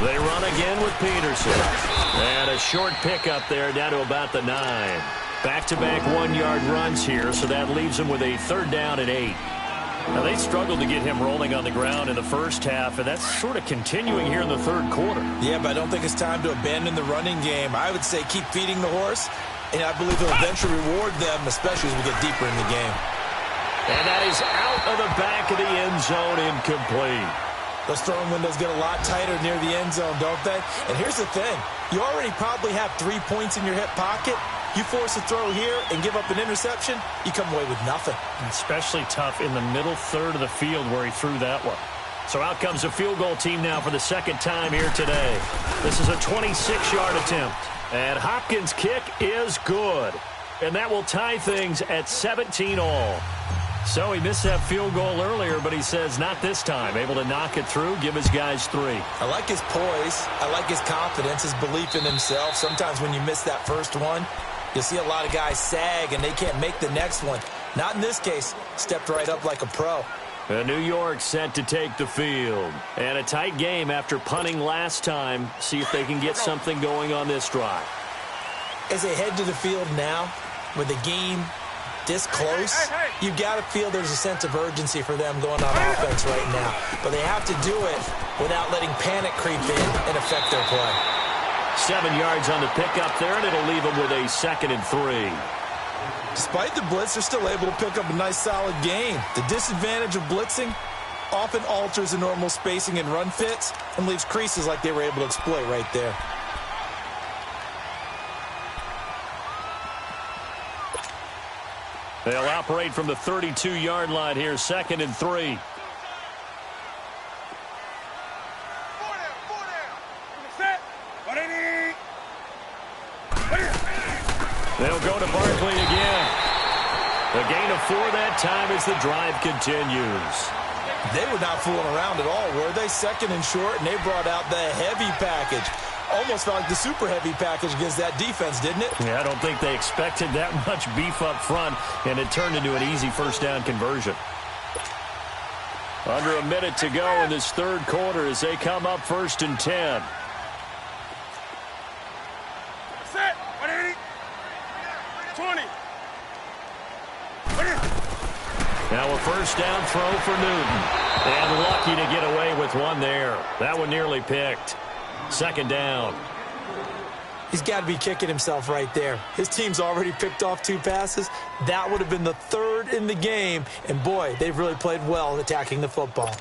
They run again with Peterson. And a short pickup there down to about the 9. Back-to-back 1-yard runs here, so that leaves them with a 3rd down and 8. Now, they struggled to get him rolling on the ground in the first half, and that's sort of continuing here in the 3rd quarter. Yeah, but I don't think it's time to abandon the running game. I would say keep feeding the horse, and I believe it'll eventually reward them, especially as we get deeper in the game. And that is out of the back of the end zone, incomplete. Those throwing windows get a lot tighter near the end zone, don't they? And here's the thing. You already probably have 3 points in your hip pocket. You force a throw here and give up an interception, you come away with nothing. Especially tough in the middle third of the field where he threw that one. So out comes a field goal team now for the 2nd time here today. This is a 26-yard attempt. And Hopkins' kick is good. And that will tie things at 17 all. So he missed that field goal earlier, but he says not this time. Able to knock it through, give his guys 3. I like his poise. I like his confidence, his belief in himself. Sometimes when you miss that first one, you'll see a lot of guys sag and they can't make the next one. Not in this case. Stepped right up like a pro. New York set to take the field. And a tight game after punting last time. See if they can get something going on this drive. As they head to the field now, with the game this close, you've got to feel there's a sense of urgency for them going on offense right now. But they have to do it without letting panic creep in and affect their play. 7 yards on the pickup there, and it'll leave them with a 2nd and 3. Despite the blitz, they're still able to pick up a nice, solid gain. The disadvantage of blitzing often alters the normal spacing and run fits and leaves creases like they were able to exploit right there. They'll operate from the 32-yard line here, 2nd and 3. They'll go to Barkley again. A gain of 4 that time as the drive continues. They were not fooling around at all, were they? 2nd and short, and they brought out the heavy package. Almost felt like the super heavy package against that defense, didn't it? Yeah, I don't think they expected that much beef up front, and it turned into an easy first down conversion. Under a minute to go in this third quarter as they come up 1st and 10. Set. 180. 20. Now a first down throw for Newton. And lucky to get away with one there. That one nearly picked. 2nd down. He's got to be kicking himself right there. His team's already picked off 2 passes. That would have been the 3rd in the game. And boy, they've really played well attacking the football.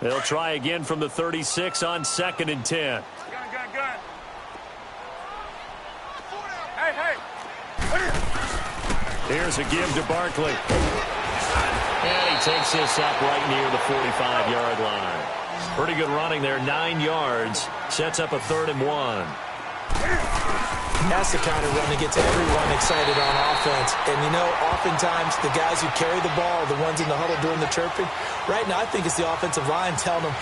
They'll try again from the 36 on 2nd and 10. Gun. Hey. Here's a give to Barkley. And he takes this up right near the 45-yard line. Pretty good running there, 9 yards. Sets up a 3rd and 1. That's the kind of run that gets everyone excited on offense. And, you know, oftentimes the guys who carry the ball are the ones in the huddle doing the chirping. Right now, I think it's the offensive line telling them,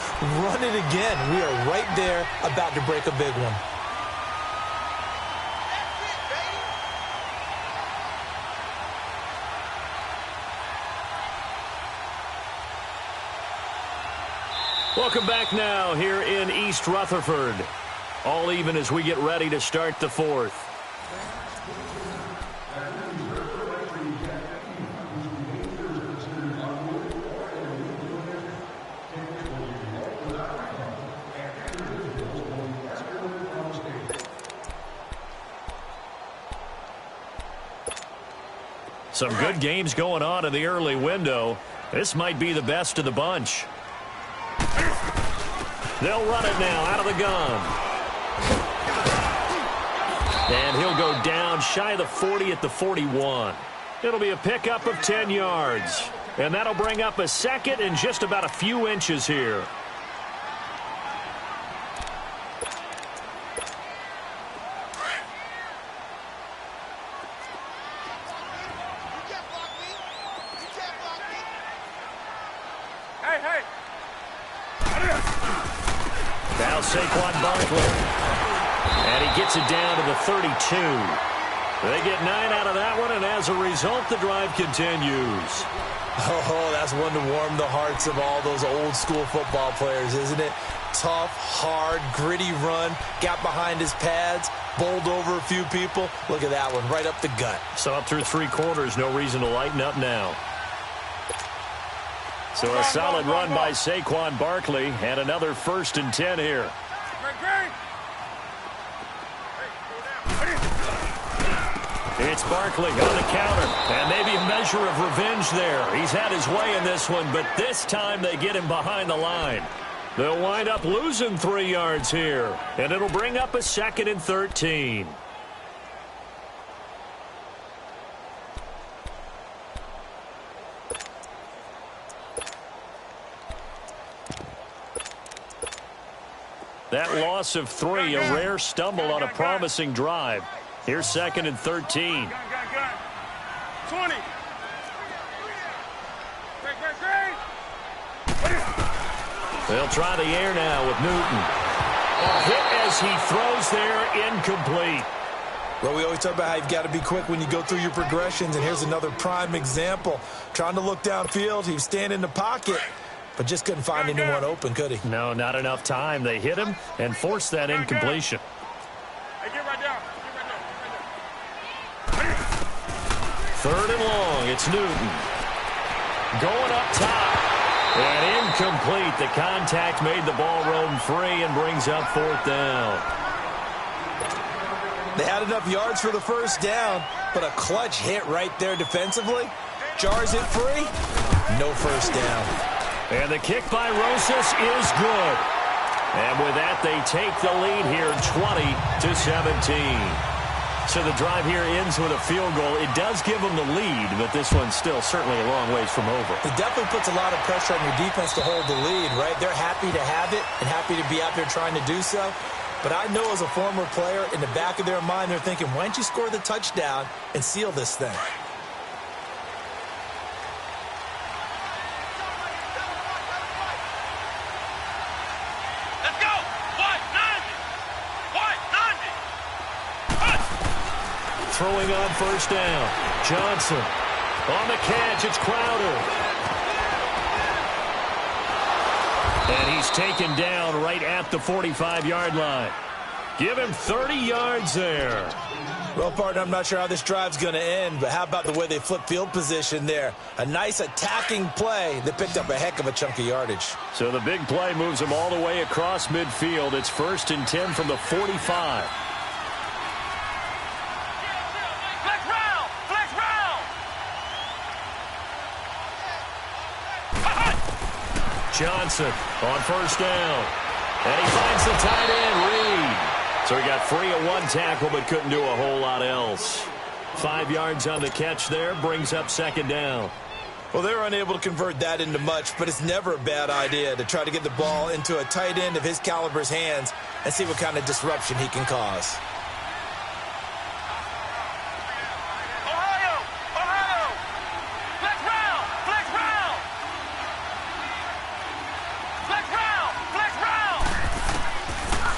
run it again. We are right there about to break a big one. Welcome back now here in East Rutherford. All even as we get ready to start the 4th. Some good games going on in the early window. This might be the best of the bunch. They'll run it now out of the gun. And he'll go down shy of the 40 at the 41. It'll be a pickup of 10 yards. And that'll bring up a 2nd and just about a few inches here. Hey. Now Saquon Barkley. And he gets it down to the 32. They get 9 out of that one, and as a result, the drive continues. Oh, that's one to warm the hearts of all those old-school football players, isn't it? Tough, hard, gritty run, got behind his pads, bowled over a few people. Look at that one, right up the gut. So up through 3 quarters, no reason to lighten up now. So a solid run by Saquon Barkley, and another 1st and 10 here. It's Barkley on the counter, and maybe a measure of revenge there. He's had his way in this one, but this time they get him behind the line. They'll wind up losing 3 yards here, and it'll bring up a 2nd and 13. That loss of 3, a rare stumble on a promising drive. Here's 2nd and 13. Gun. 20. They'll try the air now with Newton. Hit as he throws there, incomplete. Well, we always talk about how you've got to be quick when you go through your progressions, and here's another prime example. Trying to look downfield, he was standing in the pocket, but just couldn't find anyone open, could he? No, not enough time. They hit him and forced that incompletion. Hey, get right down. 3rd and long, it's Newton. Going up top. And incomplete. The contact made the ball roam free and brings up 4th down. They had enough yards for the first down, but a clutch hit right there defensively. Jars it free. No first down. And the kick by Rosas is good. And with that, they take the lead here 20-17. So the drive here ends with a field goal. It does give them the lead, but this one's still certainly a long ways from over. It definitely puts a lot of pressure on your defense to hold the lead, right? They're happy to have it and happy to be out there trying to do so. But I know as a former player, in the back of their mind, they're thinking, why don't you score the touchdown and seal this thing? Let's go. White 90. Throwing on first down. Johnson on the catch. It's Crowder. And he's taken down right at the 45-yard line. Give him 30 yards there. Well, partner, I'm not sure how this drive's going to end, but how about the way they flip field position there? A nice attacking play that picked up a heck of a chunk of yardage. So the big play moves them all the way across midfield. It's 1st and 10 from the 45. Johnson on first down. And he finds the tight end, Reed. So he got free of 1 tackle but couldn't do a whole lot else. 5 yards on the catch there, brings up 2nd down. Well, they were unable to convert that into much, but it's never a bad idea to try to get the ball into a tight end of his caliber's hands and see what kind of disruption he can cause.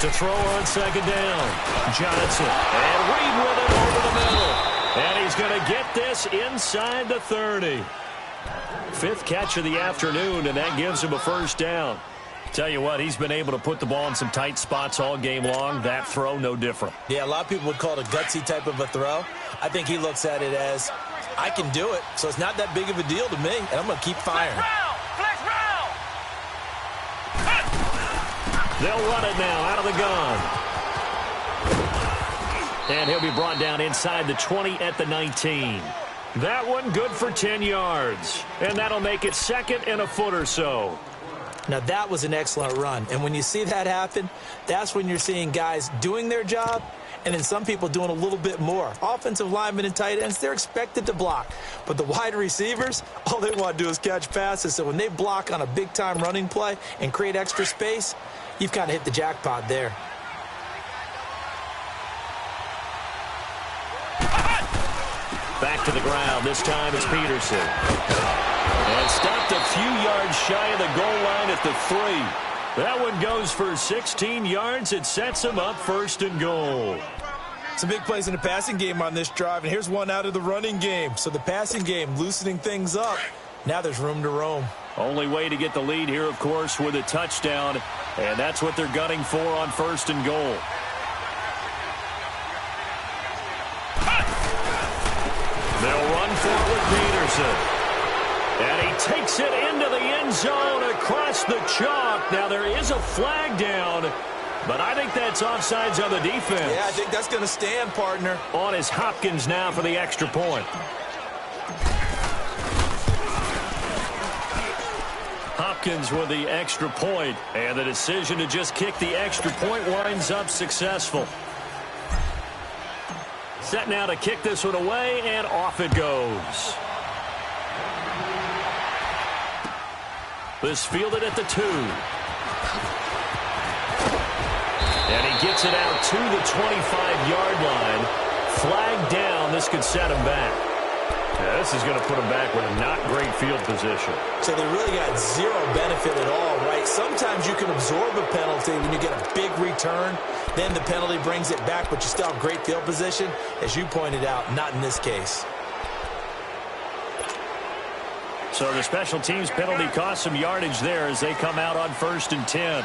To throw on 2nd down. Johnson. And Reed with it over the middle. And he's going to get this inside the 30. 5th catch of the afternoon, and that gives him a first down. Tell you what, he's been able to put the ball in some tight spots all game long. That throw, no different. Yeah, a lot of people would call it a gutsy type of a throw. I think he looks at it as, I can do it, so it's not that big of a deal to me, and I'm going to keep firing. They'll run it now out of the gun. And he'll be brought down inside the 20 at the 19. That one good for 10 yards. And that'll make it 2nd and a foot or so. Now, that was an excellent run. And when you see that happen, that's when you're seeing guys doing their job and then some people doing a little bit more. Offensive linemen and tight ends, they're expected to block. But the wide receivers, all they want to do is catch passes. So when they block on a big-time running play and create extra space, you've kind of hit the jackpot there. Back to the ground. This time it's Peterson. And stopped a few yards shy of the goal line at the 3. That one goes for 16 yards. It sets him up 1st and goal. Some big plays in the passing game on this drive, and here's one out of the running game. So the passing game loosening things up. Now there's room to roam. Only way to get the lead here, of course, with a touchdown. And that's what they're gunning for on 1st and goal. They'll run for it with Peterson. And he takes it into the end zone across the chalk. Now there is a flag down, but I think that's offsides on the defense. Yeah, I think that's going to stand, partner. On is Hopkins now for the extra point. Hopkins with the extra point, and the decision to just kick the extra point winds up successful. Set now to kick this one away, and off it goes. This fielded at the 2. And he gets it out to the 25-yard line. Flag down. This could set him back. Yeah, this is going to put him back with a not great field position. So they really got zero benefit at all, right? Sometimes you can absorb a penalty when you get a big return. Then the penalty brings it back, but you still have great field position. As you pointed out, not in this case. So the special teams penalty cost some yardage there as they come out on 1st and 10.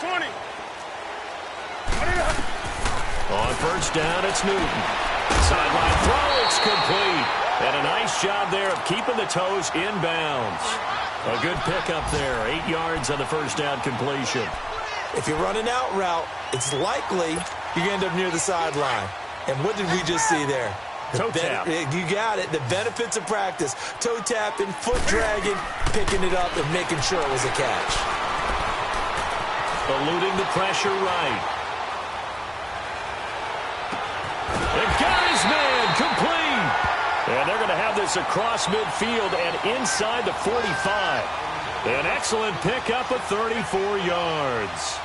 20. On 1st down, it's Newton. Sideline throw, it's complete. And a nice job there of keeping the toes inbounds. A good pickup there. 8 yards on the 1st down completion. If you run an out route, it's likely you end up near the sideline. And what did we just see there? Toe tap. You got it. The benefits of practice. Toe tapping, foot dragging, picking it up, and making sure it was a catch. Eluding the pressure right. The guy's man complete. And they're going to have this across midfield and inside the 45. An excellent pickup of 34 yards.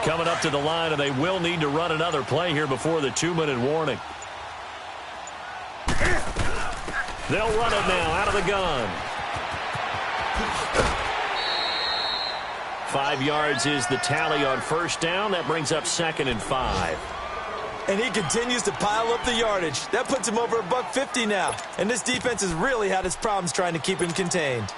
Coming up to the line, and they will need to run another play here before the 2-minute warning. They'll run it now out of the gun. 5 yards is the tally on 1st down. That brings up 2nd and 5. And he continues to pile up the yardage. That puts him over $150 now. And this defense has really had its problems trying to keep him contained.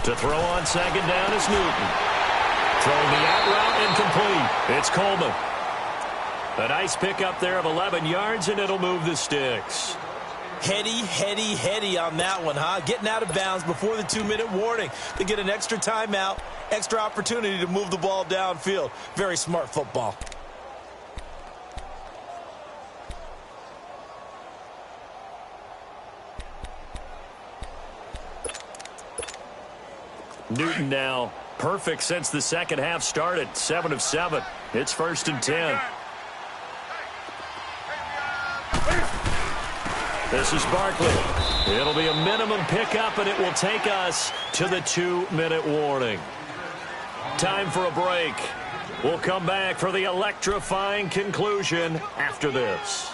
To throw on 2nd down is Newton. Throwing the out route incomplete. It's Coleman. A nice pickup there of 11 yards, and it'll move the sticks. Heady on that one, huh? Getting out of bounds before the 2-minute warning. They get an extra timeout, extra opportunity to move the ball downfield. Very smart football. Newton now perfect since the second half started. 7 of 7. It's 1st and 10. This is Barkley. It'll be a minimum pickup, and it will take us to the 2-minute warning. Time for a break. We'll come back for the electrifying conclusion after this.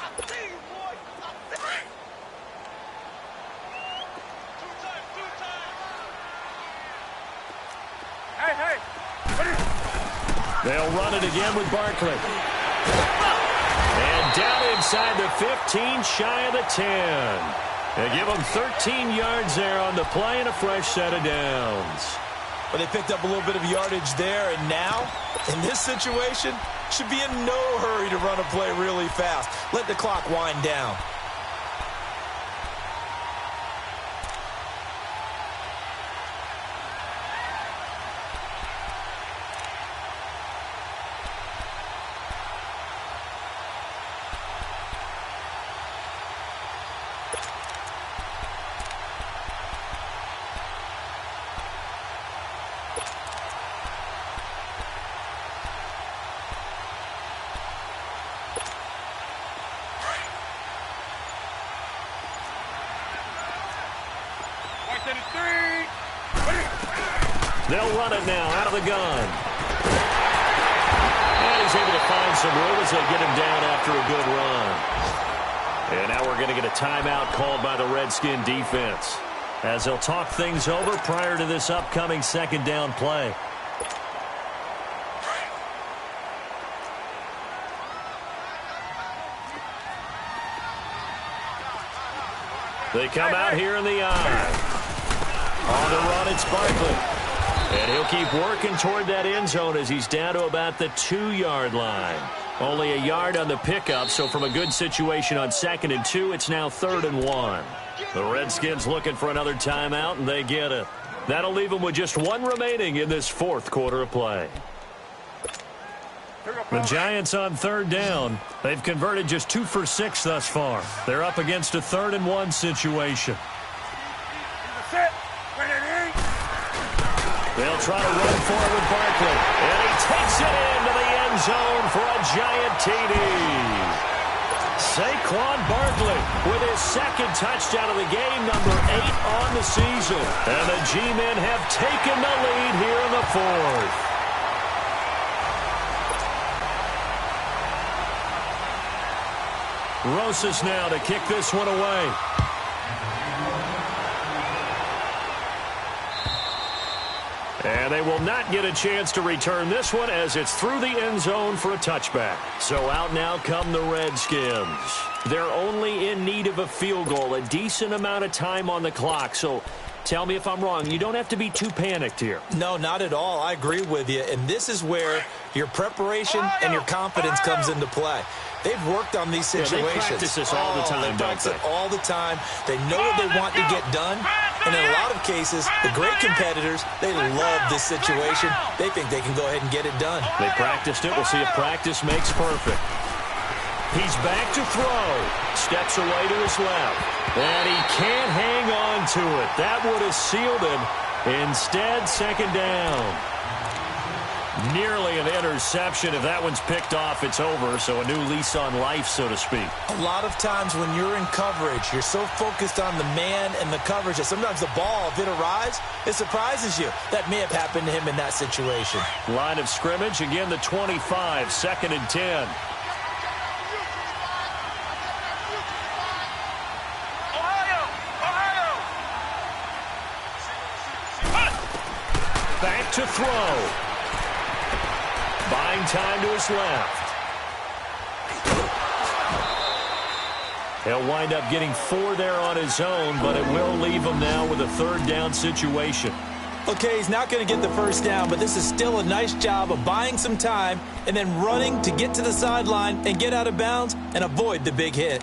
They'll run it again with Barkley. And down inside the 15, shy of the 10. They give them 13 yards there on the play and a fresh set of downs. But they picked up a little bit of yardage there, and now, in this situation, should be in no hurry to run a play really fast. Let the clock wind down. They'll run it now out of the gun. And he's able to find some room as they get him down after a good run. And now we're going to get a timeout called by the Redskin defense as they'll talk things over prior to this upcoming 2nd down play. They come out here in the eye. On the run, it's Barkley. And he'll keep working toward that end zone as he's down to about the 2-yard line. Only a yard on the pickup, so from a good situation on 2nd and 2, it's now 3rd and 1. The Redskins looking for another timeout, and they get it. That'll leave them with just 1 remaining in this 4th quarter of play. The Giants on 3rd down. They've converted just 2 for 6 thus far. They're up against a 3rd and 1 situation. They'll try to run forward Barkley. And he takes it into the end zone for a Giant TD. Saquon Barkley with his 2nd touchdown of the game, number 8 on the season. And the G-men have taken the lead here in the 4th. Rosas now to kick this one away. And they will not get a chance to return this one as it's through the end zone for a touchback. So out now come the Redskins. They're only in need of a field goal, a decent amount of time on the clock. So tell me if I'm wrong. You don't have to be too panicked here. No, not at all. I agree with you. And this is where your preparation and your confidence comes into play. They've worked on these situations. They practice this all the time, they practice it all the time. They know what they want to get done. And in a lot of cases, the great competitors, they love this situation. They think they can go ahead and get it done. They practiced it. We'll see if practice makes perfect. He's back to throw. Steps away to his left. And he can't hang on to it. That would have sealed him. Instead, 2nd down. Nearly an interception. If that one's picked off, it's over. So a new lease on life, so to speak. A lot of times when you're in coverage, you're so focused on the man and the coverage that sometimes the ball, if it arrives, it surprises you. That may have happened to him in that situation. Line of scrimmage, again the 25, 2nd and 10. Back to throw. Buying time to his left. He'll wind up getting 4 there on his own, but it will leave him now with a 3rd down situation. Okay, he's not going to get the 1st down, but this is still a nice job of buying some time and then running to get to the sideline and get out of bounds and avoid the big hit.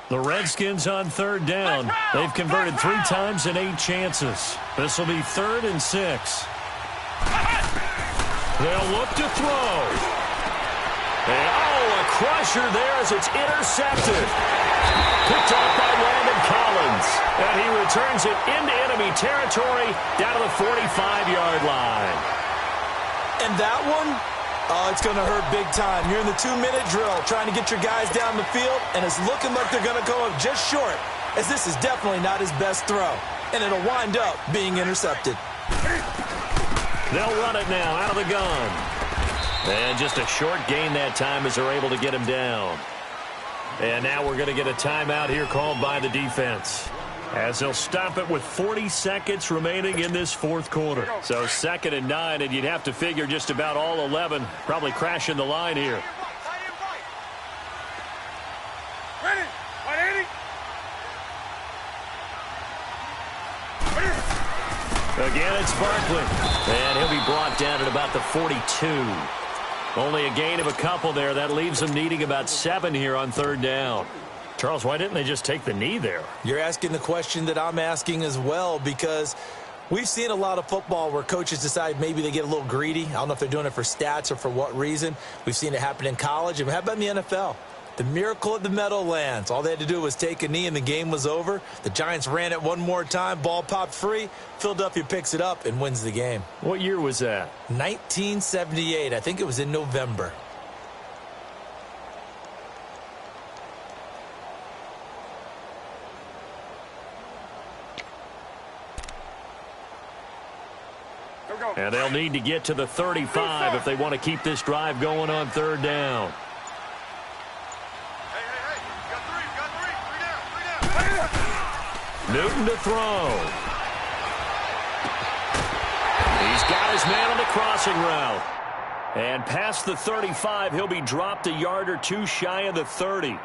The Redskins on 3rd down. They've converted 3 times in 8 chances. This will be 3rd and 6. They'll look to throw. And, a crusher there as it's intercepted. Picked off by Landon Collins. And he returns it into enemy territory down to the 45-yard line. And that one, it's going to hurt big time. You're in the 2-minute drill trying to get your guys down the field, and it's looking like they're going to come up just short, as this is definitely not his best throw. And it'll wind up being intercepted. They'll run it now out of the gun. And just a short gain that time as they're able to get him down. And now we're going to get a timeout here called by the defense, as they'll stop it with 40 seconds remaining in this 4th quarter. So 2nd and 9, and you'd have to figure just about all 11 probably crashing the line here. Ready? 180. Again, it's Barkley. And he'll be brought down at about the 42. Only a gain of a couple there. That leaves them needing about 7 here on 3rd down. Charles, why didn't they just take the knee there? You're asking the question that I'm asking as well, because we've seen a lot of football where coaches decide maybe they get a little greedy. I don't know if they're doing it for stats or for what reason. We've seen it happen in college. And how about in the NFL? The miracle at the Meadowlands. All they had to do was take a knee and the game was over. The Giants ran it one more time. Ball popped free. Philadelphia picks it up and wins the game. What year was that? 1978. I think it was in November. And they'll need to get to the 35 if they want to keep this drive going on 3rd down. Newton to throw. He's got his man on the crossing route. And past the 35, he'll be dropped a yard or two shy of the 30.